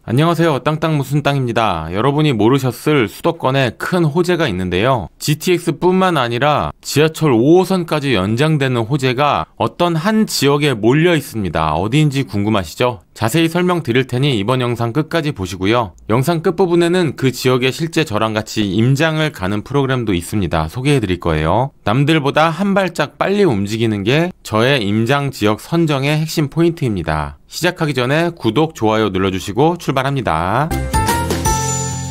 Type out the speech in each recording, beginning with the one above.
안녕하세요. 땅땅 무슨 땅입니다. 여러분이 모르셨을 수도권에 큰 호재가 있는데요. GTX 뿐만 아니라 지하철 5호선까지 연장되는 호재가 어떤 한 지역에 몰려 있습니다. 어디인지 궁금하시죠? 자세히 설명드릴 테니 이번 영상 끝까지 보시고요. 영상 끝부분에는 그 지역에 실제 저랑 같이 임장을 가는 프로그램도 있습니다. 소개해드릴 거예요. 남들보다 한 발짝 빨리 움직이는 게 저의 임장 지역 선정의 핵심 포인트입니다. 시작하기 전에 구독, 좋아요 눌러주시고 출발합니다.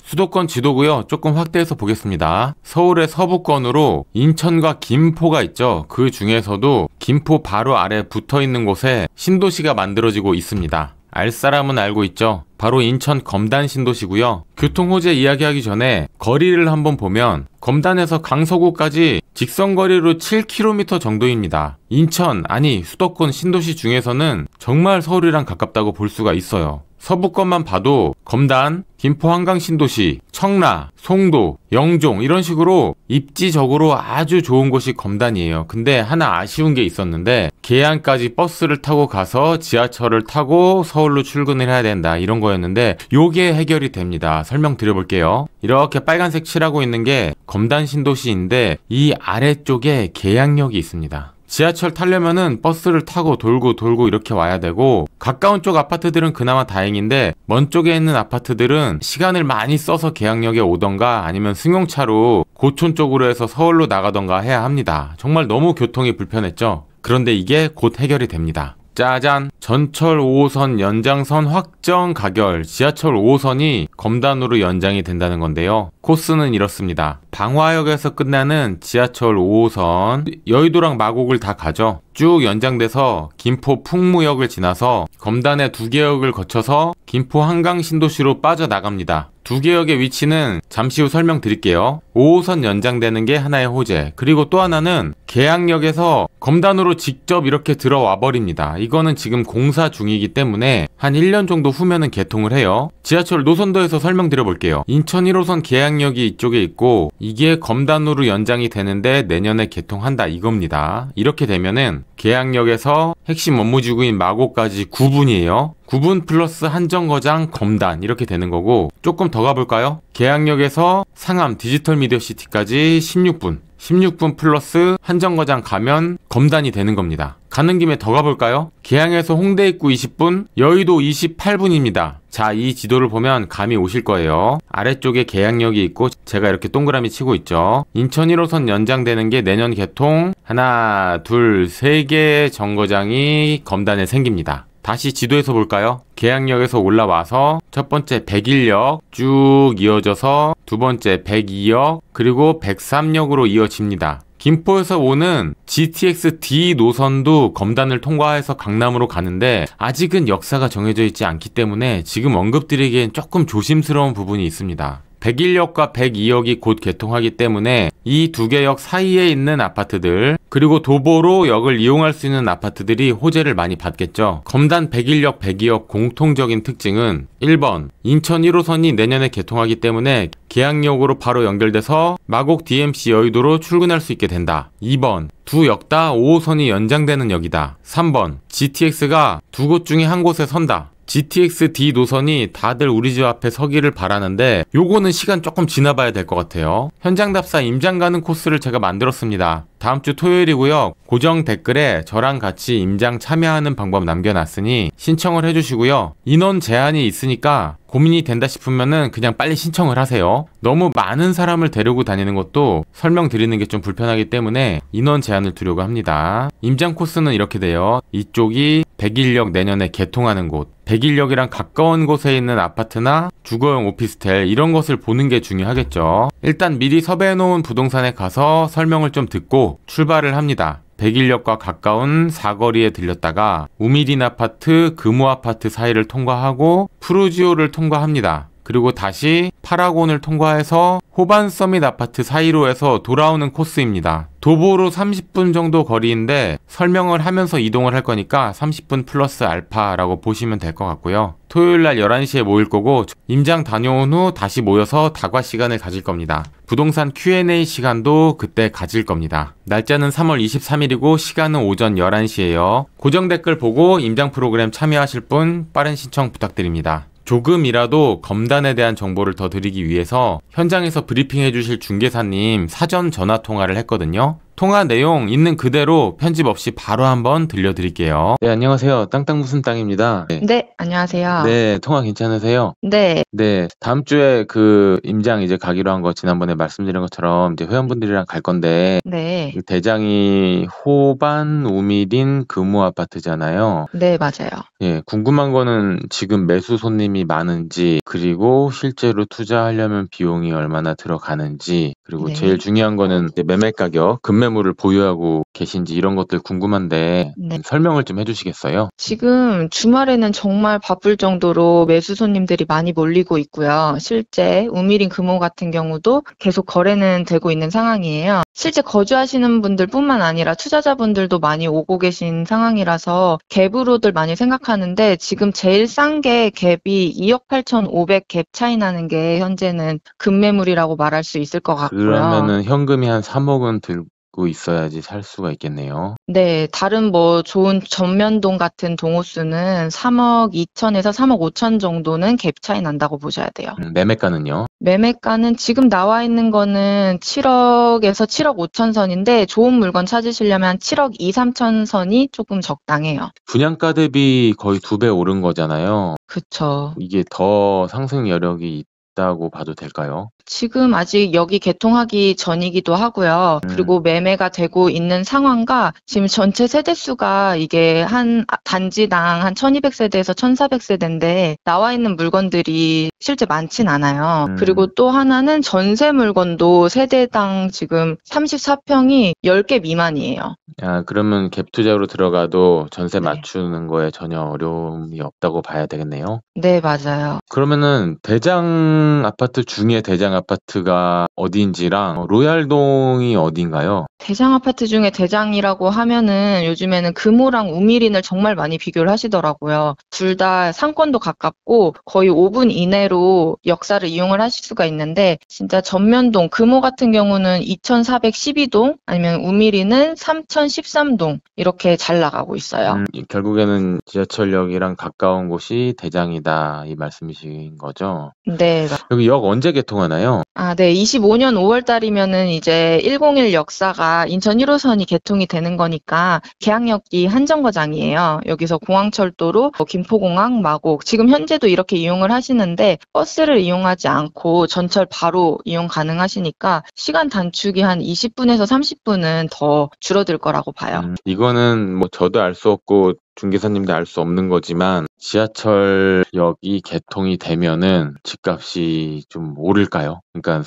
수도권 지도고요. 조금 확대해서 보겠습니다. 서울의 서부권으로 인천과 김포가 있죠. 그 중에서도 김포 바로 아래 붙어있는 곳에 신도시가 만들어지고 있습니다. 알 사람은 알고 있죠. 바로 인천 검단 신도시고요. 교통호재 이야기하기 전에 거리를 한번 보면 검단에서 강서구까지 직선거리로 7km 정도입니다. 인천, 아니 수도권 신도시 중에서는 정말 서울이랑 가깝다고 볼 수가 있어요. 서부권만 봐도 검단, 김포 한강 신도시, 청라, 송도, 영종 이런 식으로 입지적으로 아주 좋은 곳이 검단이에요. 근데 하나 아쉬운 게 있었는데 계양까지 버스를 타고 가서 지하철을 타고 서울로 출근을 해야 된다 이런 거였는데 요게 해결이 됩니다. 설명드려볼게요. 이렇게 빨간색 칠하고 있는 게 검단 신도시인데 이 아래쪽에 계양역이 있습니다. 지하철 타려면은 버스를 타고 돌고 이렇게 와야 되고 가까운 쪽 아파트들은 그나마 다행인데 먼 쪽에 있는 아파트들은 시간을 많이 써서 계양역에 오던가 아니면 승용차로 고촌 쪽으로 해서 서울로 나가던가 해야 합니다. 정말 너무 교통이 불편했죠. 그런데 이게 곧 해결이 됩니다. 짜잔! 전철 5호선 연장선 확정 가결. 지하철 5호선이 검단으로 연장이 된다는 건데요. 코스는 이렇습니다. 방화역에서 끝나는 지하철 5호선 여의도랑 마곡을 다 가죠. 쭉 연장돼서 김포 풍무역을 지나서 검단의 두 개 역을 거쳐서 김포 한강 신도시로 빠져나갑니다. 두 개 역의 위치는 잠시 후 설명드릴게요. 5호선 연장되는 게 하나의 호재. 그리고 또 하나는 계양역에서 검단으로 직접 이렇게 들어와 버립니다. 이거는 지금 공사 중이기 때문에 한 1년 정도 후면은 개통을 해요. 지하철 노선도에서 설명드려 볼게요. 인천 1호선 계양역이 이쪽에 있고 이게 검단으로 연장이 되는데 내년에 개통한다 이겁니다. 이렇게 되면은 계양역에서 핵심 업무지구인 마곡까지 9분이에요. 9분 플러스 한정거장 검단 이렇게 되는 거고 조금 더 가볼까요? 계양역에서 상암 디지털 미디어 시티까지 16분 플러스 한정거장 가면 검단이 되는 겁니다. 가는 김에 더 가볼까요? 계양에서 홍대 입구 20분, 여의도 28분입니다. 자, 이 지도를 보면 감이 오실 거예요. 아래쪽에 계양역이 있고 제가 이렇게 동그라미 치고 있죠. 인천 1호선 연장되는 게 내년 개통 하나, 둘, 세 개의 정거장이 검단에 생깁니다. 다시 지도에서 볼까요? 계양역에서 올라와서 첫 번째 101역 쭉 이어져서 두 번째 102역 그리고 103역으로 이어집니다. 김포에서 오는 GTX D 노선도 검단을 통과해서 강남으로 가는데 아직은 역사가 정해져 있지 않기 때문에 지금 언급드리기엔 조금 조심스러운 부분이 있습니다. 101역과 102역이 곧 개통하기 때문에 이 두 개 역 사이에 있는 아파트들 그리고 도보로 역을 이용할 수 있는 아파트들이 호재를 많이 받겠죠. 검단 101역, 102역 공통적인 특징은 1번 인천 1호선이 내년에 개통하기 때문에 계양역으로 바로 연결돼서 마곡 DMC 여의도로 출근할 수 있게 된다. 2번 두 역 다 5호선이 연장되는 역이다. 3번 GTX가 두 곳 중에 한 곳에 선다. GTX D 노선이 다들 우리 집 앞에 서기를 바라는데 요거는 시간 조금 지나봐야 될 것 같아요. 현장답사 임장 가는 코스를 제가 만들었습니다. 다음 주 토요일이고요. 고정 댓글에 저랑 같이 임장 참여하는 방법 남겨놨으니 신청을 해주시고요. 인원 제한이 있으니까 고민이 된다 싶으면은 그냥 빨리 신청을 하세요. 너무 많은 사람을 데리고 다니는 것도 설명드리는 게 좀 불편하기 때문에 인원 제한을 두려고 합니다. 임장 코스는 이렇게 돼요. 이쪽이 101역 내년에 개통하는 곳, 101역이랑 가까운 곳에 있는 아파트나 주거용 오피스텔 이런 것을 보는 게 중요하겠죠. 일단 미리 섭외해놓은 부동산에 가서 설명을 좀 듣고 출발을 합니다. 101역과 가까운 사거리에 들렸다가 우미린 아파트, 금호 아파트 사이를 통과하고 푸르지오를 통과합니다. 그리고 다시 파라곤을 통과해서 호반 서밋 아파트 사이로 해서 돌아오는 코스입니다. 도보로 30분 정도 거리인데 설명을 하면서 이동을 할 거니까 30분 플러스 알파라고 보시면 될 것 같고요. 토요일날 11시에 모일 거고 임장 다녀온 후 다시 모여서 다과 시간을 가질 겁니다. 부동산 Q&A 시간도 그때 가질 겁니다. 날짜는 3월 23일이고 시간은 오전 11시예요. 고정 댓글 보고 임장 프로그램 참여하실 분 빠른 신청 부탁드립니다. 조금이라도 검단에 대한 정보를 더 드리기 위해서 현장에서 브리핑해 주실 중개사님 사전 전화 통화를 했거든요. 통화 내용 있는 그대로 편집 없이 바로 한번 들려드릴게요. 네, 안녕하세요. 땅땅 무슨 땅입니다. 네, 안녕하세요. 네, 통화 괜찮으세요? 네, 네, 다음 주에 그 임장 이제 가기로 한 거 지난번에 말씀드린 것처럼 이제 회원분들이랑 갈 건데 네, 그 대장이 호반 우미린 금호 아파트잖아요. 네, 맞아요. 예, 궁금한 거는 지금 매수 손님이 많은지, 그리고 실제로 투자하려면 비용이 얼마나 들어가는지, 그리고 네. 제일 중요한 거는 이제 매매 가격, 급매물을 보유하고 계신지 이런 것들 궁금한데 네. 설명을 좀 해주시겠어요? 지금 주말에는 정말 바쁠 정도로 매수 손님들이 많이 몰리고 있고요. 실제 우미린 금호 같은 경우도 계속 거래는 되고 있는 상황이에요. 실제 거주하시는 분들뿐만 아니라 투자자분들도 많이 오고 계신 상황이라서 갭으로들 많이 생각하는데 지금 제일 싼 게 갭이 2억 8,500 갭 차이 나는 게 현재는 급매물이라고 말할 수 있을 것 같고요. 그러면은 현금이 한 3억은 들고 있어야지 살 수가 있겠네요. 네, 다른 뭐 좋은 전면동 같은 동호수는 3억 2천에서 3억 5천 정도는 갭 차이 난다고 보셔야 돼요. 매매가는요? 매매가는 지금 나와 있는 거는 7억에서 7억 5천 선인데 좋은 물건 찾으시려면 7억 2, 3천 선이 조금 적당해요. 분양가 대비 거의 2배 오른 거잖아요. 그쵸. 이게 더 상승 여력이 있다고 봐도 될까요? 지금 아직 여기 개통하기 전이기도 하고요. 그리고 매매가 되고 있는 상황과 지금 전체 세대수가 이게 한 단지당 한 1200세대에서 1400세대인데 나와 있는 물건들이 실제 많진 않아요. 그리고 또 하나는 전세 물건도 세대당 지금 34평이 10개 미만이에요. 아, 그러면 갭 투자로 들어가도 전세 네. 맞추는 거에 전혀 어려움이 없다고 봐야 되겠네요. 네, 맞아요. 그러면은 대장 아파트 중에 대장 아파트가 어디인지랑 로얄동이 어디인가요? 대장 아파트 중에 대장이라고 하면은 요즘에는 금호랑 우미린을 정말 많이 비교를 하시더라고요. 둘 다 상권도 가깝고 거의 5분 이내로 역사를 이용을 하실 수가 있는데 진짜 전면동 금호 같은 경우는 2412동 아니면 우미린은 3013동 이렇게 잘 나가고 있어요. 결국에는 지하철역이랑 가까운 곳이 대장이다 이 말씀이신 거죠? 네. 여기 역 언제 개통하나요? 네. 25년 5월 달이면은 이제 101 역사가 인천 1호선이 개통이 되는 거니까 계양역이 한정거장이에요. 여기서 공항철도로 김포공항, 마곡, 지금 현재도 이렇게 이용을 하시는데 버스를 이용하지 않고 전철 바로 이용 가능하시니까 시간 단축이 한 20분에서 30분은 더 줄어들 거라고 봐요. 이거는 뭐 저도 알 수 없고 중개사님도 알 수 없는 거지만 지하철역이 개통이 되면은 집값이 좀 오를까요? 그러니까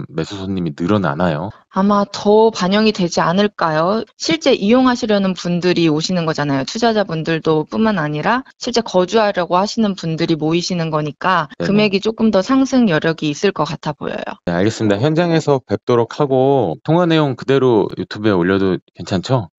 매수 손님이 늘어나나요? 아마 더 반영이 되지 않을까요? 실제 이용하시려는 분들이 오시는 거잖아요. 투자자분들도 뿐만 아니라 실제 거주하려고 하시는 분들이 모이시는 거니까 네네. 금액이 조금 더 상승 여력이 있을 것 같아 보여요. 네, 알겠습니다. 현장에서 뵙도록 하고 통화 내용 그대로 유튜브에 올려도 괜찮죠?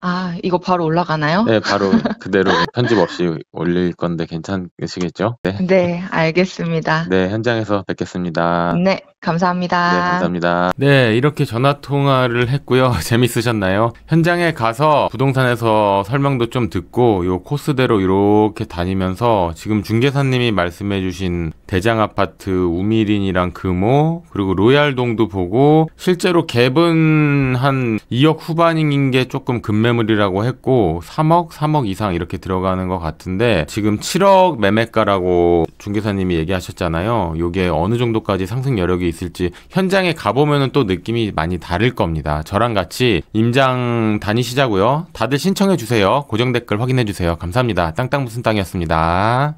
이거 바로 올라가나요? 네, 바로 그대로 편집 없이 올릴 건데 괜찮으시겠죠? 네. 네, 알겠습니다. 네, 현장에서 뵙겠습니다. 네, 감사합니다. 네, 감사합니다. 네, 이렇게 전화 통화를 했고요. 재밌으셨나요? 현장에 가서 부동산에서 설명도 좀 듣고 요 코스대로 이렇게 다니면서 지금 중개사님이 말씀해주신 대장 아파트 우미린이랑 금호 그리고 로얄동도 보고 실제로 갭은 한 2억 후반인 게 조금 급매물이라고 했고 3억 이상 이렇게 들어가는 것 같은데 지금 7억 매매가라고 중개사님이 얘기하셨잖아요. 요게 어느 정도까지 상승 여력이 있을지 현장에 가보면은 또 느낌이 많이 다를 겁니다. 저랑 같이 임장 다니시자고요. 다들 신청해 주세요. 고정 댓글 확인해 주세요. 감사합니다. 땅땅 무슨 땅이었습니다.